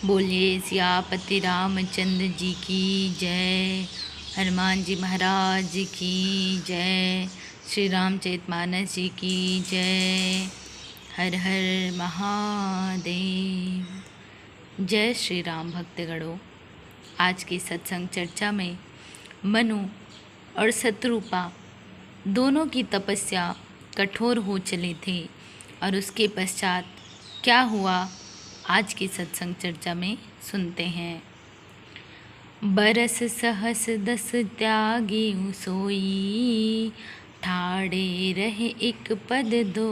बोलिए सियापति रामचंद्र जी की जय। हनुमान जी महाराज की जय। श्री रामचरितमानस जी की जय। हर हर महादेव। जय श्री राम भक्तगणों। आज की सत्संग चर्चा में मनु और शत्रुपा दोनों की तपस्या कठोर हो चली थी और उसके पश्चात क्या हुआ, आज की सत्संग चर्चा में सुनते हैं। बरस सहस दस त्यागी सोई, ठाड़े रहे एक पद दो।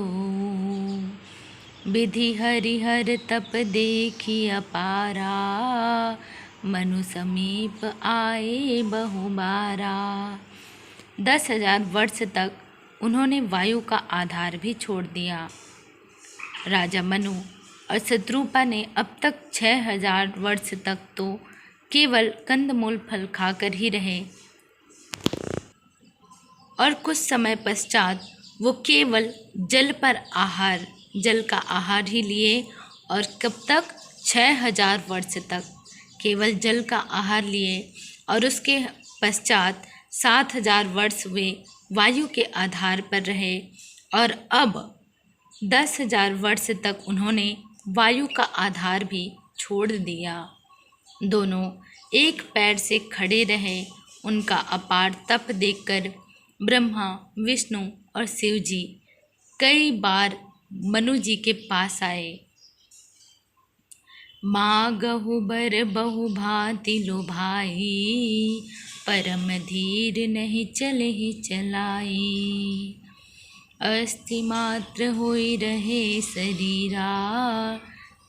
विधि हरिहर तप देखी अपारा, मनु समीप आए बहुबारा। 10,000 वर्ष तक उन्होंने वायु का आधार भी छोड़ दिया। राजा मनु और शत्रुपा ने अब तक 6,000 वर्ष तक तो केवल कंदमूल फल खाकर ही रहे और कुछ समय पश्चात वो केवल जल का आहार ही लिए। और कब तक? 6,000 वर्ष तक केवल जल का आहार लिए और उसके पश्चात 7,000 वर्ष वे वायु के आधार पर रहे और अब 10,000 वर्ष तक उन्होंने वायु का आधार भी छोड़ दिया। दोनों एक पैर से खड़े रहे। उनका अपार तप देखकर ब्रह्मा, विष्णु और शिव जी कई बार मनु जी के पास आए। मागहु बर बहु भांति लोभाई, परम धीर नहीं चले ही चलाई। अस्थि मात्र होई रहे शरीरा,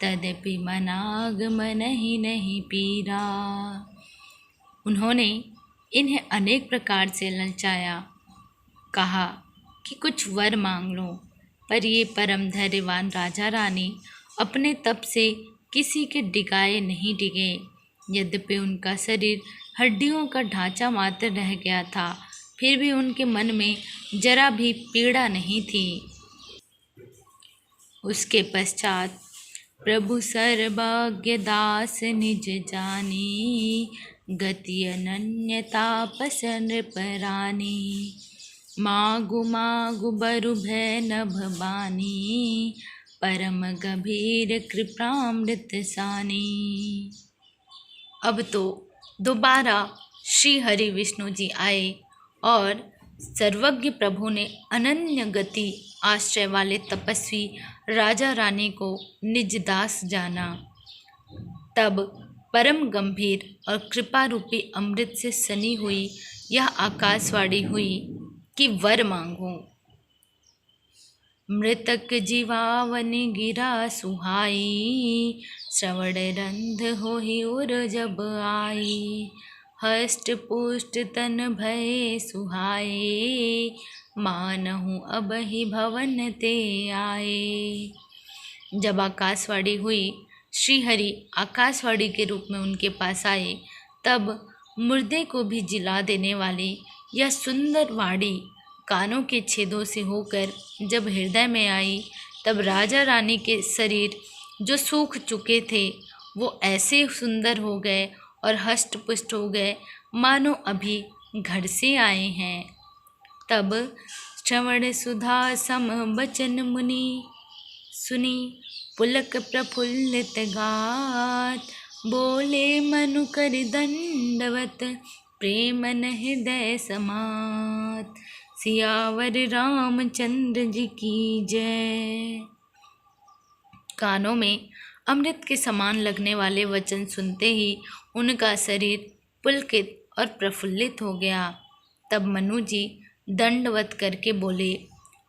तदपि मनाग मन ही नहीं पीरा। उन्होंने इन्हें अनेक प्रकार से ललचाया, कहा कि कुछ वर मांग लो, पर ये परम धैर्यवान राजा रानी अपने तप से किसी के डिगाए नहीं डिगे। यद्यपि उनका शरीर हड्डियों का ढांचा मात्र रह गया था, फिर भी उनके मन में जरा भी पीड़ा नहीं थी। उसके पश्चात प्रभु सर्वज्ञ दास निज जानी, गति अनन्य तापस नृपरानी। मागु मागु बरु भय नभ बानी, परम गंभीर कृपामृत सानी। अब तो दोबारा श्री हरि विष्णु जी आए और सर्वज्ञ प्रभु ने अनन्य गति आश्रय वाले तपस्वी राजा रानी को निज दास जाना। तब परम गंभीर और कृपा रूपी अमृत से सनी हुई यह आकाशवाणी हुई कि वर मांगो। मृतक जीवावन गिरा सुहाई, श्रवण रंध होहि उर जब आई। हष्ट पुष्ट तन भय सुहाए, मानहु अब ही भवन ते आए। जब आकाशवाणी हुई, श्री हरि आकाशवाणी के रूप में उनके पास आए, तब मुर्दे को भी जिला देने वाली यह सुंदर वाणी कानों के छेदों से होकर जब हृदय में आई, तब राजा रानी के शरीर जो सूख चुके थे वो ऐसे सुंदर हो गए और हष्ट पुष्ट हो गए मानो अभी घर से आए हैं। तब श्रवण सुधा सम बचन मुनि सुनी, पुलक प्रफुल्लित गात। बोले मनु कर दंडवत, प्रेम हृदय समात। सियावर रामचंद्र जी की जय। कानों में अमृत के समान लगने वाले वचन सुनते ही उनका शरीर पुलकित और प्रफुल्लित हो गया। तब मनु जी दंडवत करके बोले,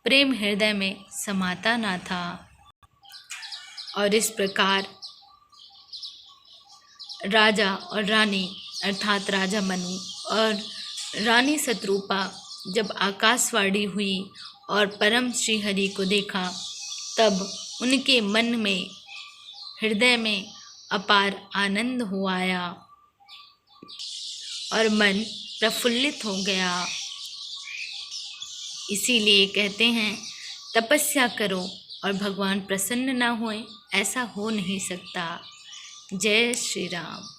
प्रेम हृदय में समाता ना था। और इस प्रकार राजा और रानी अर्थात राजा मनु और रानी शत्रुपा जब आकाशवाणी हुई और परम श्री हरि को देखा, तब उनके मन में हृदय में अपार आनंद हो आया और मन प्रफुल्लित हो गया। इसीलिए कहते हैं तपस्या करो और भगवान प्रसन्न ना होए, ऐसा हो नहीं सकता। जय श्री राम।